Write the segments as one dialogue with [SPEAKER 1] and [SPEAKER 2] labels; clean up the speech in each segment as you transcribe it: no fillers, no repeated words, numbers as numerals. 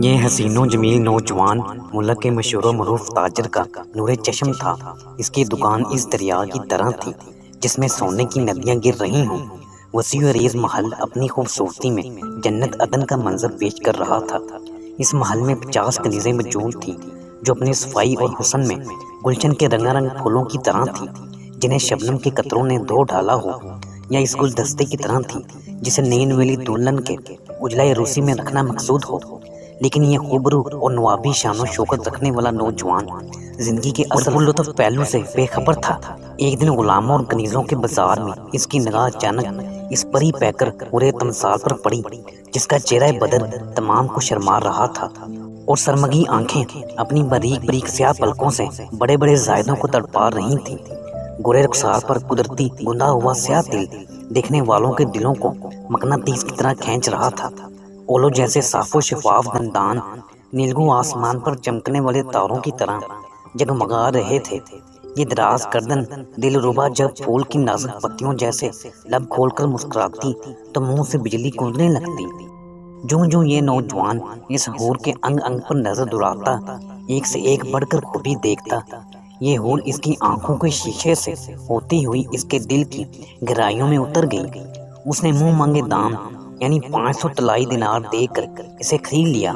[SPEAKER 1] یہ حسین و جمیل نوجوان ملک کے مشہور و معروف تاجر کا نور چشم تھا۔ اس کی دکان اس دریا کی طرح تھی جس میں سونے کی ندیاں گر رہی ہوں۔ وسیع و عریض محل اپنی خوبصورتی میں جنت عدن کا منظر پیش کر رہا تھا۔ اس محل میں 50 کنیزیں موجود تھیں جو اپنی صفائی اور حسن میں گلشن کے رنگا رنگ پھولوں کی طرح تھیں جنہیں شبنم کے قطروں نے دھو ڈالا ہو، یا اس گلدستے کی طرح تھی جسے نئی نویلی دلہن کے اجلائے روسی میں رکھنا مقصود ہو۔ لیکن یہ خوبرو اور نوابی شان و شوکت رکھنے والا نوجوان زندگی کے اصل لطف پہلو سے بے خبر تھا۔ ایک دن غلاموں اور کنیزوں کے بازار میں اس کی نگاہ اچانک اس پری پیکر پورے تمثال پر پڑی جس کا چہرہ بدر تمام کو شرما رہا تھا، اور سرمگی آنکھیں اپنی باریک باریک سیاہ پلکوں سے بڑے بڑے زائدوں کو تڑپا رہی تھیں۔ گورے رخسار پر قدرتی گندا ہوا سیاہ تل دیکھنے والوں کے دلوں کو مقناطیس کی طرح کھینچ رہا تھا۔ اولو جیسے صاف و شفاف دندان نیلگوں آسمان پر چمکنے والے تاروں کی طرح جگمگا رہے تھے۔ یہ دراز گردن دل ربا جب پھول کی نازک پتیوں جیسے لب کھول کر مسکراتی تو منہ سے بجلی کودنے لگتی۔ جو یہ نوجوان اس حور کے انگ انگ پر نظر دوڑاتا، ایک سے ایک بڑھ کر خوبی دیکھتا، یہ حور اس کی آنکھوں کے شیشے سے ہوتی ہوئی اس کے دل کی گہرائیوں میں اتر گئی۔ اس نے منہ مانگے دام یعنی 500 طلائی دینار دے کر اسے خرید لیا،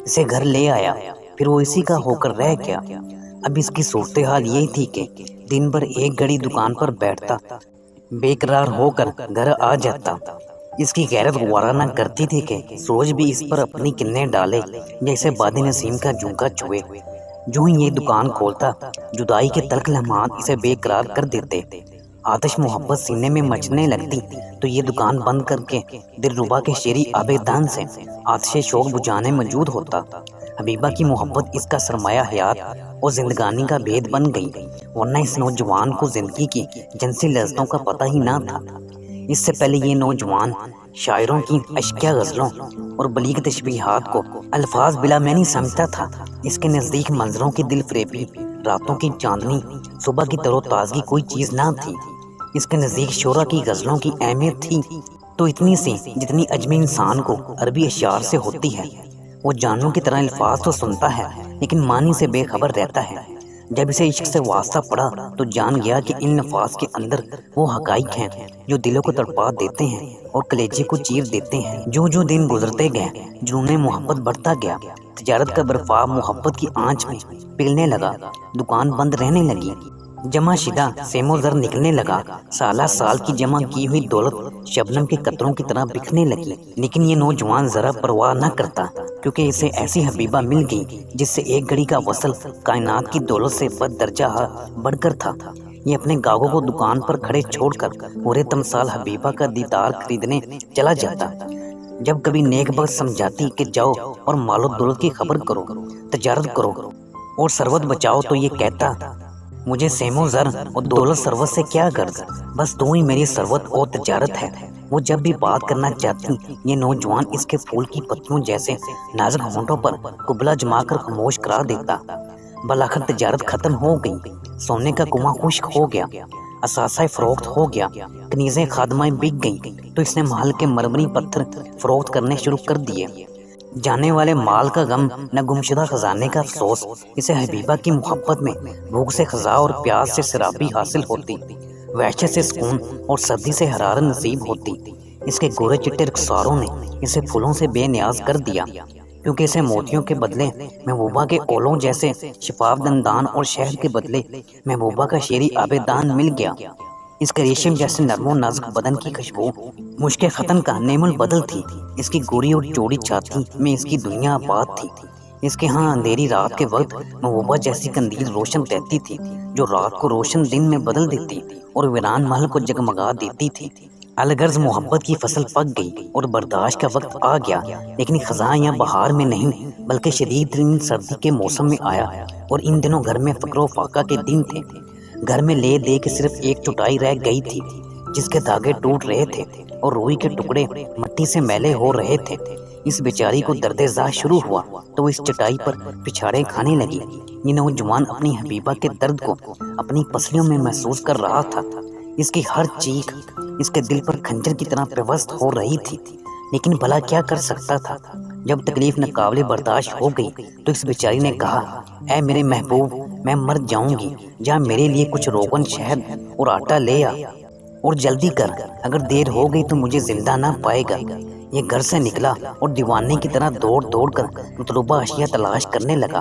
[SPEAKER 1] اسے گھر لے آیا، پھر وہ اسی کا ہو کر رہ گیا۔ اب اس کی صورتحال یہ تھی کہ دن بھر ایک گھڑی دکان پر بیٹھتا، بے قرار ہو کر گھر آ جاتا۔ اس کی غیرت گوارا نہ کرتی تھی کہ سورج بھی اس پر اپنی کرنیں ڈالے یا اسے باد نسیم کا جھونکا چھوئے۔ جو ہی یہ دکان کھولتا، جدائی کے تلخ لمحات اسے بے قرار کر دیتے۔ آتش محبت سینے میں مچنے لگتی تو یہ دکان بند کر کے دل ربا کے شیری آبیدان سے آتش شوق بجھانے موجود ہوتا۔ حبیبہ کی محبت اس کا سرمایہ حیات اور زندگانی کا بھید بن گئی، ورنہ اس نوجوان کو زندگی کی جنسی لذتوں کا پتہ ہی نہ تھا۔ اس سے پہلے یہ نوجوان شاعروں کی اشکیا غزلوں اور بلیغ تشبیہات کو الفاظ بلا معنی سمجھتا تھا۔ اس کے نزدیک منظروں کی دل فریبی، راتوں کی چاندنی، صبح کی تر و تازگی کوئی چیز نہ تھی۔ اس کے نزدیک شعرا کی غزلوں کی اہمیت تھی تو اتنی سی جتنی عجمی انسان کو عربی اشعار سے ہوتی ہے۔ وہ جانوں کی طرح الفاظ تو سنتا ہے لیکن معنی سے بے خبر رہتا ہے۔ جب اسے عشق سے واسطہ پڑا تو جان گیا کہ ان نفاذ کے اندر وہ حقائق ہیں جو دلوں کو تڑپا دیتے ہیں اور کلیجے کو چیر دیتے ہیں۔ جو دن گزرتے گئے جنون محبت بڑھتا گیا، تجارت کا برفا محبت کی آنچ میں پگھلنے لگا، دکان بند رہنے لگی، جمع شدہ سیم و زر نکلنے لگا، سالہ سال کی جمع کی ہوئی دولت شبنم کے قطروں کی طرح بکھرنے لگی۔ لیکن یہ نوجوان ذرا پرواہ نہ کرتا کیونکہ اسے ایسی حبیبہ مل گئی جس سے ایک گھڑی کا وصل کائنات کی دولت سے بد درجہ بڑھ کر تھا۔ یہ اپنے گاہکوں کو دکان پر کھڑے چھوڑ کر پورے تمثال حبیبہ کا دیدار خریدنے چلا جاتا۔ جب کبھی نیک بخت سمجھاتی کہ جاؤ اور مال و دولت کی خبر کرو، تجارت کرو اور ثروت بچاؤ، تو یہ کہتا مجھے سیم و زر اور دولت ثروت سے کیا غرض، بس تو ہی میری ثروت اور تجارت ہے۔ وہ جب بھی بات کرنا چاہتی یہ نوجوان اس کے پھول کی پتیوں جیسے نازک ہونٹوں پر قبلہ جما کر خاموش کرا دیتا۔ بالآخر تجارت ختم ہو گئی، سونے کا کنواں خشک ہو گیا، اثاثہ فروخت ہو گیا، کنیزیں خادمائیں بک گئیں تو اس نے محل کے مرمری پتھر فروخت کرنے شروع کر دیے۔ جانے والے مال کا غم نہ گمشدہ خزانے کا افسوس، اسے حبیبہ کی محبت میں بھوک سے خزاں اور پیاس سے سرابی حاصل ہوتی، وحشت سے سکون اور سردی سے حرارت نصیب ہوتی۔ اس کے گورے چٹے رخساروں نے اسے پھولوں سے بے نیاز کر دیا کیونکہ اسے موتیوں کے بدلے محبوبہ کے اولوں جیسے شفاف دندان اور شہد کے بدلے محبوبہ کا شیری آبیدان مل گیا۔ اس کے ریشم جیسے نرم و نازک بدن کی خوشبو مشک ختن کا نعم البدل تھی۔ اس کی گوری اور چوڑی چھاتی میں اس کی دنیا آباد تھی۔ اس کے ہاں اندھیری رات کے وقت محبوبہ جیسی قندیل روشن رہتی تھی جو رات کو روشن دن میں بدل دیتی اور ویران محل کو جگمگا دیتی تھی۔ الغرض محبت کی فصل پک گئی اور برداشت کا وقت آ گیا، لیکن خزاں یا بہار میں نہیں بلکہ شدید ترین سردی کے موسم میں آیا، اور ان دنوں گھر میں فقر و فاقہ کے دن تھے۔ گھر میں لے دے کے صرف ایک چٹائی رہ گئی تھی جس کے دھاگے ٹوٹ رہے تھے اور روئی کے ٹکڑے مٹی سے میلے ہو رہے تھے۔ اس بیچاری کو درد زاہ شروع ہوا تو وہ اس چٹائی پر پچھاڑے کھانے لگی۔ یہ نوجوان اپنی حبیبہ کے درد کو اپنی پسلیوں میں محسوس کر رہا تھا۔ اس کی ہر چیخ اس کے دل پر کھنجر کی طرح پیوست ہو رہی تھی، لیکن بھلا کیا کر سکتا تھا؟ جب تکلیف ناقابل برداشت ہو گئی تو اس بیچاری نے کہا، اے میرے محبوب، میں مر جاؤں گی، جا میرے لیے کچھ روغن، شہد اور آٹا لے آ، اور جلدی کر، اگر دیر ہو گئی تو مجھے زندہ نہ پائے گا۔ یہ گھر سے نکلا اور دیوانے کی طرح دوڑ دوڑ کر مطلوبہ اشیاء تلاش کرنے لگا۔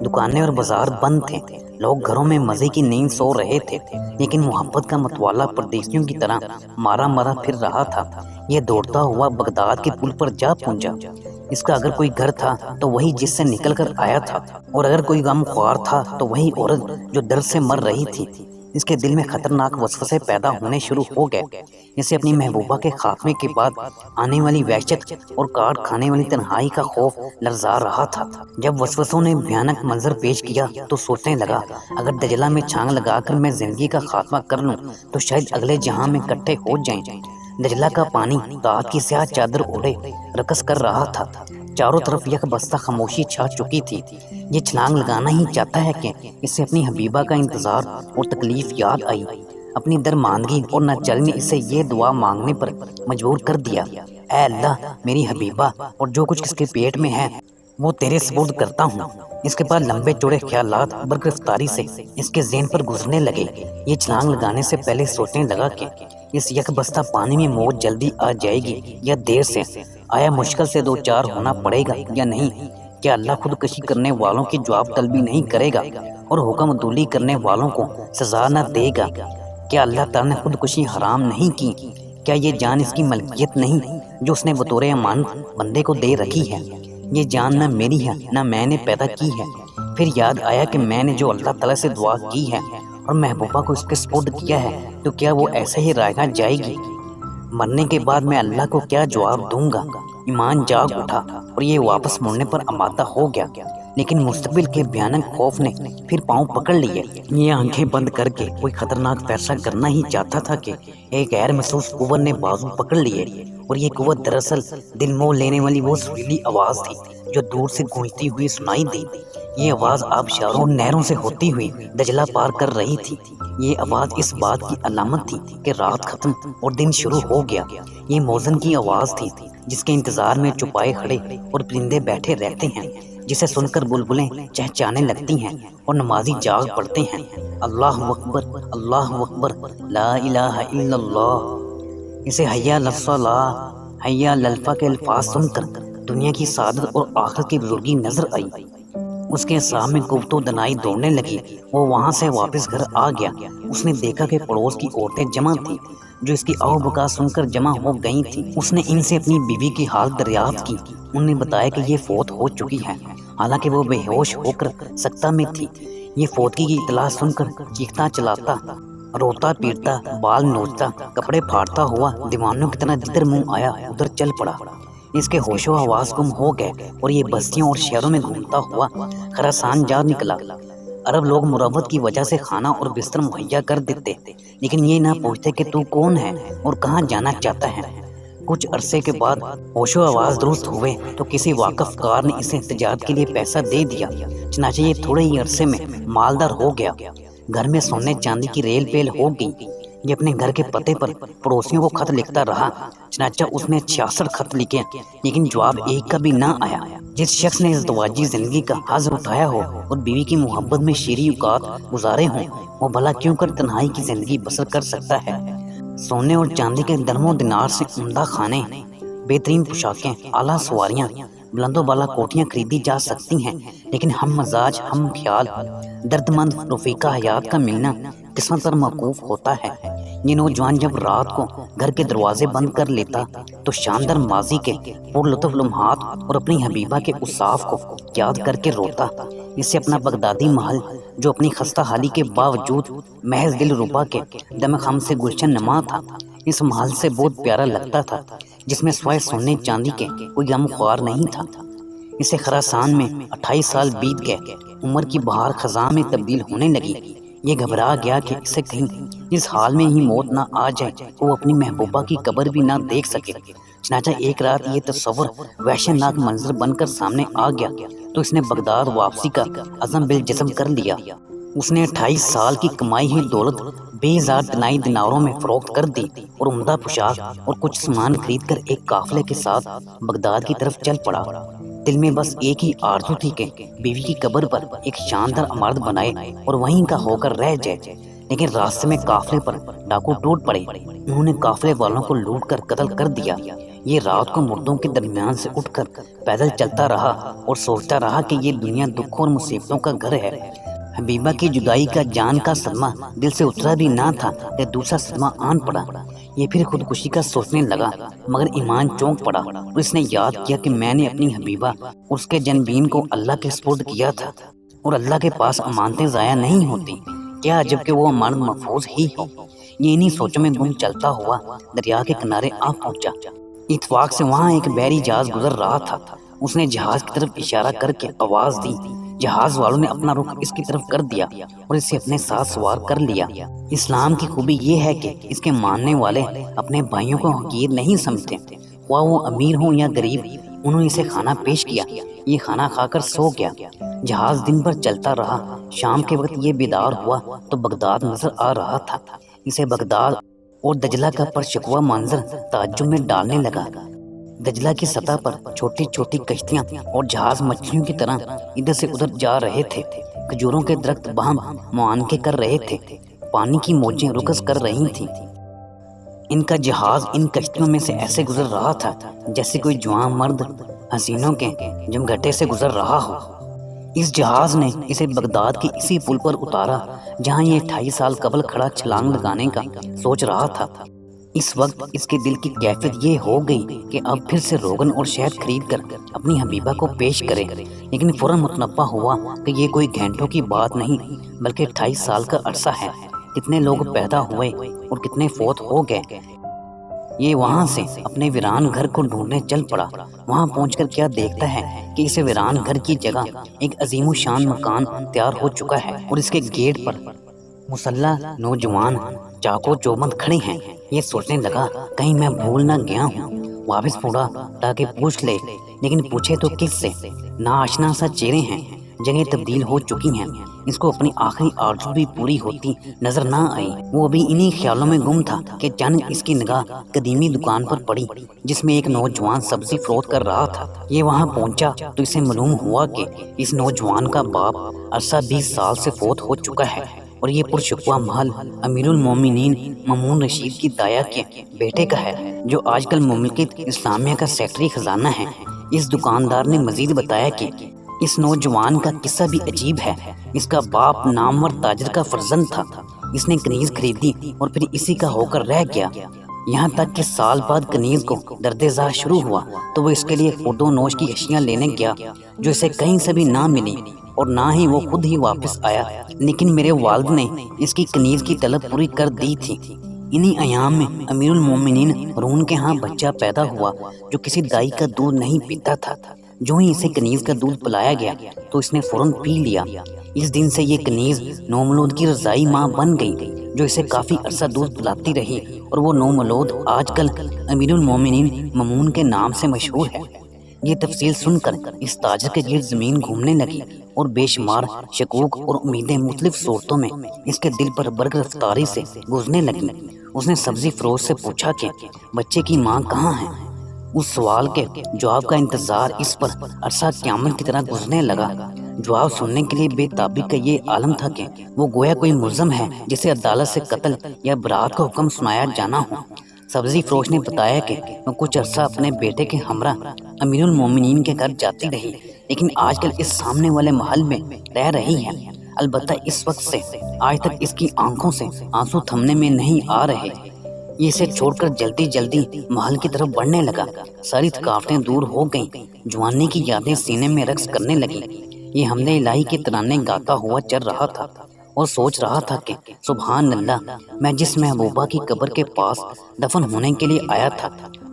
[SPEAKER 1] دکانیں اور بازار بند تھے، لوگ گھروں میں مزے کی نیند سو رہے تھے، لیکن محبت کا متوالا پردیسیوں کی طرح مارا مارا پھر رہا تھا۔ یہ دوڑتا ہوا بغداد کے پل پر جا پہنچا۔ اس کا اگر کوئی گھر تھا تو وہی جس سے نکل کر آیا تھا، اور اگر کوئی غم خوار تھا تو وہی عورت جو درد سے مر رہی تھی۔ اس کے دل میں خطرناک وسوسے پیدا ہونے شروع ہو گئے۔ اسے اپنی محبوبہ کے خاتمے کے بعد آنے والی وحشت اور کاٹ کھانے والی تنہائی کا خوف لرزا رہا تھا۔ جب وسوسوں نے بھیانک منظر پیش کیا تو سوچنے لگا، اگر دجلہ میں چھانگ لگا کر میں زندگی کا خاتمہ کر لوں تو شاید اگلے جہاں میں اکٹھے ہو جائیں۔ دجلہ کا پانی رات کی سیاہ چادر اوڑھے رقص کر رہا تھا۔ چاروں طرف یک بستہ خاموشی چھا چکی تھی۔ یہ چھلانگ لگانا ہی چاہتا ہے کہ اسے اپنی حبیبہ کا انتظار اور تکلیف یاد آئی۔ اپنی درماندگی اور ناچاری نے اسے یہ دعا مانگنے پر مجبور کر دیا، اے اللہ، میری حبیبہ اور جو کچھ اس کے پیٹ میں ہے وہ تیرے سپرد کرتا ہوں۔ اس کے بعد لمبے چوڑے خیالات برق رفتاری سے اس کے ذہن پر گزرنے لگے۔ یہ چھلانگ لگانے سے پہلے سوچنے لگا کہ اس یک بستہ پانی میں موت جلدی آ جائے گی یا دیر سے، آیا مشکل سے دو چار ہونا پڑے گا یا نہیں، کیا اللہ خودکشی کرنے والوں کی جواب طلبی نہیں کرے گا اور حکم عدولی کرنے والوں کو سزا نہ دے گا، کیا اللہ تعالیٰ نے خودکشی حرام نہیں کی، کیا یہ جان اس کی ملکیت نہیں جو اس نے بطور امانت بندے کو دے رکھی ہے، یہ جان نہ میری ہے نہ میں نے پیدا کی ہے۔ پھر یاد آیا کہ میں نے جو اللہ تعالیٰ سے دعا کی ہے اور محبوبہ کو اس کے سپرد کیا ہے تو کیا وہ ایسے ہی رائگاں جائے گی؟ مرنے کے بعد میں اللہ کو کیا جواب دوں گا؟ ایمان جاگ اٹھا اور یہ واپس مڑنے پر آمادہ ہو گیا، لیکن مستقبل کے بھیانک خوف نے پھر پاؤں پکڑ لیے۔ یہ آنکھیں بند کر کے کوئی خطرناک فیصلہ کرنا ہی چاہتا تھا کہ ایک غیر محسوس قوت نے بازو پکڑ لیے، اور یہ قوت دراصل دل موہ لینے والی وہ سریلی آواز تھی جو دور سے گونجتی ہوئی سنائی دی۔ یہ آواز آبشاروں اور نہروں سے ہوتی ہوئی دجلہ پار کر رہی تھی۔ یہ آواز اس بات کی علامت تھی کہ رات ختم اور دن شروع ہو گیا۔ یہ موزن کی آواز تھی جس کے انتظار میں چوپائے کھڑے اور پرندے بیٹھے رہتے ہیں، جسے سن کر بلبلیں چہچانے لگتی ہیں اور نمازی جاگ پڑتے ہیں، اللہ اکبر، اللہ اکبر، لا الہ الا اللہ۔ اسے حی علی الصلاۃ، حی علی الفلاح کے الفاظ سن کر دنیا کی سعادت اور آخرت کی بزرگی نظر آئی۔ اس کے سامنے قوت و دنائی دوڑنے لگی۔ وہ وہاں سے واپس گھر آ گیا۔ اس نے دیکھا کہ پڑوس کی عورتیں جمع تھیں جو اس کی آہ بکا سن کر جمع ہو گئی تھیں۔ اس نے ان سے اپنی بیوی کی حالت دریافت کی۔ انہوں نے بتایا کہ یہ فوت ہو چکی ہے، حالانکہ وہ بے ہوش ہو کر سکتہ میں تھی۔ یہ فوتگی کی اطلاع سن کر چیختا چلاتا، روتا پیٹتا، بال نوچتا، کپڑے پھاڑتا ہوا دیوانوں کی طرح جدھر منہ آیا ادھر چل پڑا۔ اس کے ہوش و حواس گم ہو گئے اور یہ بستیوں اور شہروں میں گھومتا ہوا خراسان جا نکلا۔ عرب لوگ مروت کی وجہ سے کھانا اور بستر مہیا کر دیتے، لیکن یہ نہ پوچھتے کہ تو کون ہے اور کہاں جانا چاہتا ہے۔ کچھ عرصے کے بعد ہوش و حواس درست ہوئے تو کسی واقف کار نے اسے تجارت کے لیے پیسہ دے دیا، چنانچہ یہ تھوڑے ہی عرصے میں مالدار ہو گیا۔ گھر میں سونے چاندی کی ریل پیل ہو گئی۔ یہ اپنے گھر کے پتے پر پڑوسیوں کو خط لکھتا رہا، چنانچہ اس نے 66 خط لکھے، لیکن جواب ایک کا بھی نہ آیا۔ جس شخص نے ازدواجی زندگی کا حظ اٹھایا ہو اور بیوی کی محبت میں شیریں اوقات گزارے ہوں، وہ بھلا کیوں کر تنہائی کی زندگی بسر کر سکتا ہے؟ سونے اور چاندی کے درم و دینار سے عمدہ کھانے، بہترین پوشاکیں، اعلیٰ سواریاں، بلند و بالا کوٹیاں خریدی جا سکتی ہیں، لیکن ہم مزاج، ہم خیال، درد مند رفیقہ حیات کا ملنا قسمت پر موقوف ہوتا ہے۔ یہ نوجوان جب رات کو گھر کے دروازے بند کر لیتا تو شاندار ماضی کے پر لطف لمحات اور اپنی حبیبہ کے اوصاف کو یاد کر کے روتا۔ اسے اپنا بغدادی محل جو اپنی خستہ حالی کے باوجود محض دل ربا کے دم خم سے گلشن نما تھا، اس محل سے بہت پیارا لگتا تھا، جس میں سوائے سونے چاندی کے کوئی غم خوار نہیں تھا۔ اسے خراسان میں 28 سال بیت گئے۔ عمر کی بہار خزاں میں تبدیل ہونے لگی۔ یہ گھبرا گیا کہ اسے کہیں اس حال میں ہی موت نہ آ جائے کہ وہ اپنی محبوبہ کی قبر بھی نہ دیکھ سکے۔ چنانچہ ایک رات یہ تصور وحشتناک منظر بن کر سامنے آ گیا تو اس نے بغداد واپسی کا عزم بالجزم کر لیا۔ اس نے 28 سال کی کمائی ہوئی دولت 20,000 دنائی دیناروں میں فروخت کر دی اور عمدہ پوشاک اور کچھ سامان خرید کر ایک قافلے کے ساتھ بغداد کی طرف چل پڑا۔ دل میں بس ایک ہی آرزو تھی کہ بیوی کی قبر پر ایک شاندار عمارت بنائے اور وہیں کا ہو کر رہ جائے، لیکن راستے میں قافلے پر ڈاکو ٹوٹ پڑے۔ انہوں نے قافلے والوں کو لوٹ کر قتل کر دیا۔ یہ رات کو مردوں کے درمیان سے اٹھ کر پیدل چلتا رہا اور سوچتا رہا کہ یہ دنیا دکھوں اور مصیبتوں کا گھر ہے۔ حبیبہ کی جدائی کا جان کا صدمہ دل سے اترا بھی نہ تھا کہ دوسرا صدمہ آن پڑا۔ یہ پھر خودکشی کا سوچنے لگا، مگر ایمان چونک پڑا اور اس نے یاد کیا کہ میں نے اپنی حبیبہ اور اس کے جنبین کو اللہ کے سپرد کیا تھا، اور اللہ کے پاس امانتیں ضائع نہیں ہوتی، کیا عجب کہ وہ امانت محفوظ ہی ہو۔ یہ انہی سوچوں میں گم چلتا ہوا دریا کے کنارے آ پہنچا۔ اتفاق سے وہاں ایک بحری جہاز گزر رہا تھا۔ اس نے جہاز کی طرف اشارہ کر کے آواز دی۔ جہاز والوں نے اپنا رخ اس کی طرف کر دیا اور اسے اپنے ساتھ سوار کر لیا۔ اسلام کی خوبی یہ ہے کہ اس کے ماننے والے اپنے بھائیوں کو حقیر نہیں سمجھتے، خواہ وہ امیر ہوں یا غریب۔ انہوں نے اسے کھانا پیش کیا، یہ کھانا کھا کر سو گیا۔ جہاز دن بھر چلتا رہا۔ شام کے وقت یہ بیدار ہوا تو بغداد نظر آ رہا تھا۔ اسے بغداد اور دجلہ کا پرشکوہ منظر تعجب میں ڈالنے لگا۔ دجلہ کی سطح پر چھوٹی چھوٹی کشتیاں اور جہاز مچھلیوں کی طرح ادھر سے ادھر جا رہے تھے۔ کھجوروں کے درخت باہم معانقے کر رہے تھے، پانی کی موجیں رقص کر رہی تھیں۔ ان کا جہاز ان کشتیوں میں سے ایسے گزر رہا تھا جیسے کوئی جوان مرد حسینوں کے جمگھٹے سے گزر رہا ہو۔ اس جہاز نے اسے بغداد کی اسی پل پر اتارا جہاں یہ 28 سال قبل کھڑا چھلانگ لگانے کا سوچ رہا تھا۔ اس وقت اس کے دل کی کیفیت یہ ہو گئی کہ اب پھر سے روغن اور شہد خرید کر اپنی حبیبہ کو پیش کرے، لیکن فوراً متنبہ ہوا کہ یہ کوئی گھنٹوں کی بات نہیں بلکہ 28 سال کا عرصہ ہے۔ کتنے لوگ پیدا ہوئے اور کتنے فوت ہو گئے۔ یہ وہاں سے اپنے ویران گھر کو ڈھونڈنے چل پڑا۔ وہاں پہنچ کر کیا دیکھتا ہے کہ اس ویران گھر کی جگہ ایک عظیم الشان مکان تیار ہو چکا ہے اور اس کے گیٹ پر مسلح نوجوان چاقو چوبند کھڑے ہیں۔ یہ سوچنے لگا کہیں میں بھول نہ گیا ہوں۔ واپس مڑا تاکہ پوچھ لے، لیکن پوچھے تو کس سے؟ ناآشنا سا چہرے ہیں، جگہیں تبدیل ہو چکی ہیں۔ اس کو اپنی آخری آرزو بھی پوری ہوتی نظر نہ آئی۔ وہ ابھی انہی خیالوں میں گم تھا کہ اچانک اس کی نگاہ قدیمی دکان پر پڑی جس میں ایک نوجوان سبزی فروخت کر رہا تھا۔ یہ وہاں پہنچا تو اسے معلوم ہوا کہ اس نوجوان کا باپ عرصہ 20 سال سے فوت ہو چکا ہے اور یہ پرشکوہ محل امیر المومنین مامون رشید کی دایا کے بیٹے کا ہے، جو آج کل مملکت اسلامیہ کا سیکٹری خزانہ ہے۔ اس دکاندار نے مزید بتایا کہ اس نوجوان کا قصہ بھی عجیب ہے۔ اس کا باپ نامور تاجر کا فرزند تھا۔ اس نے کنیز خریدی اور پھر اسی کا ہو کر رہ گیا، یہاں تک کہ سال بعد کنیز کو درد زا شروع ہوا تو وہ اس کے لیے خورد و نوش کی اشیاء لینے گیا جو اسے کہیں سے بھی نہ ملی اور نہ ہی وہ خود ہی واپس آیا، لیکن میرے والد نے اس کی کنیز کی طلب پوری کر دی تھی۔ انہی ایام میں امیر المومنین رون کے ہاں بچہ پیدا ہوا جو کسی دائی کا دودھ نہیں پیتا تھا۔ جو ہی اسے کنیز کا دودھ پلایا گیا تو اس نے فوراً پی لیا۔ اس دن سے یہ کنیز نومولود کی رضائی ماں بن گئی جو اسے کافی عرصہ دودھ پلاتی رہی، اور وہ نومولود آج کل امیر المومنین مامون کے نام سے مشہور ہے۔ یہ تفصیل سن کر اس تاجر کے گرد زمین گھومنے لگی اور بے شمار شکوک اور امیدیں مختلف صورتوں میں اس کے دل پر برق رفتاری سے گزرنے لگی۔ اس نے سبزی فروش سے پوچھا کہ بچے کی ماں کہاں ہے؟ اس سوال کے جواب کا انتظار اس پر عرصہ قیامت کی طرح گزرنے لگا۔ جواب سننے کے لیے بے تابی کا یہ عالم تھا کہ وہ گویا کوئی ملزم ہے جسے عدالت سے قتل یا برات کا حکم سنایا جانا ہو۔ سبزی فروش نے بتایا کہ وہ کچھ عرصہ اپنے بیٹے کے ہمراہ امیر المومنین کے گھر جاتی رہی، لیکن آج کل اس سامنے والے محل میں رہ رہی ہے۔ البتہ اس وقت سے آج تک اس کی آنکھوں سے آنسو تھمنے میں نہیں آ رہے۔ یہ اسے چھوڑ کر جلدی جلدی محل کی طرف بڑھنے لگا۔ ساری تھکاوٹیں دور ہو گئیں، جوانی کی یادیں سینے میں رقص کرنے لگیں۔ یہ حمد الہی کے ترانے گاتا ہوا چل رہا تھا اور سوچ رہا تھا کہ سبحان اللہ، میں جس محبوبہ کی قبر کے پاس دفن ہونے کے لیے آیا تھا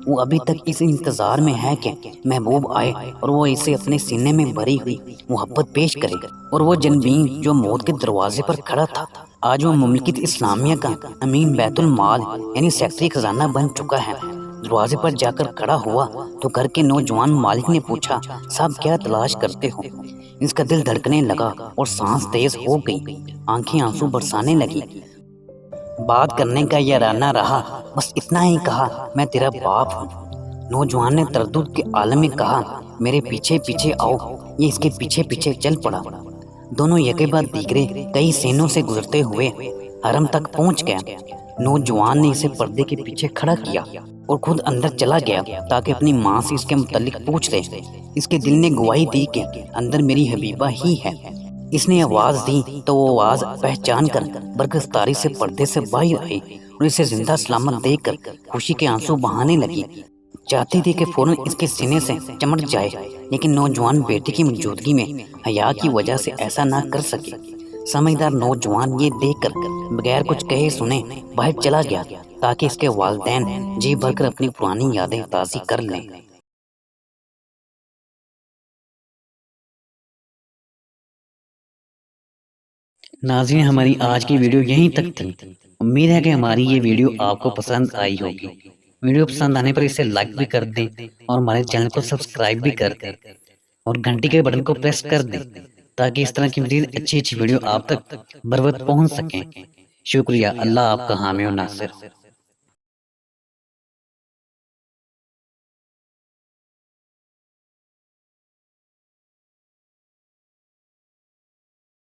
[SPEAKER 1] وہ ابھی تک اس انتظار میں ہے کہ محبوب آئے اور وہ اسے اپنے سینے میں بھری ہوئی محبت پیش کرے، اور وہ جنبین جو موت کے دروازے پر کھڑا تھا آج وہ مملکت اسلامیہ کا امین بیت المال یعنی سیکٹری خزانہ بن چکا ہے۔ دروازے پر جا کر کھڑا ہوا تو گھر کے نوجوان مالک نے پوچھا، صاحب کیا تلاش کرتے ہو؟ اس کا دل دھڑکنے لگا اور سانس تیز ہو گئی، آنکھیں آنسو برسانے لگی۔ بات کرنے کا یہ ارادہ رہا، بس اتنا ہی کہا، میں تیرا باپ ہوں۔ نوجوان نے تردد کے عالم میں کہا، میرے پیچھے پیچھے آؤ۔ یہ اس کے پیچھے پیچھے چل پڑا۔ دونوں یکے بعد دیگرے کئی سینوں سے گزرتے ہوئے حرم تک پہنچ گیا۔ نوجوان نے اسے پردے کے پیچھے کھڑا کیا اور خود اندر چلا گیا تاکہ اپنی ماں سے اس کے متعلق پوچھ لے۔ اس کے دل نے گواہی دی کہ اندر میری حبیبہ ہی ہے۔ اس نے آواز دی تو وہ آواز پہچان کر برگزاری سے پردے سے باہر آئی اور اسے زندہ سلامت دیکھ کر خوشی کے آنسو بہانے لگی۔ چاہتی تھی کہ فوراً اس کے سینے سے چمٹ جائے، لیکن نوجوان بیٹی کی موجودگی میں حیا کی وجہ سے ایسا نہ کر سکے۔ سمجھدار نوجوان یہ دیکھ کر بغیر کچھ کہے سنے باہر چلا گیا تاکہ اس کے والدین جی بھر کر اپنی پرانی یادیں تازی کر لیں۔ ناظرین، ہماری آج کی ویڈیو یہیں تک تھی۔ امید ہے کہ ہماری یہ ویڈیو آپ کو پسند آئی ہوگی۔ ویڈیو پسند آنے پر اسے لائک بھی کر دیں اور ہمارے چینل کو سبسکرائب بھی کر دیں اور گھنٹی کے بٹن کو پریس کر دیں تاکہ اس طرح کی مزید اچھی ویڈیو آپ تک بر وقت پہنچ سکیں۔ شکریہ۔ اللہ آپ کا حامی و ناصر۔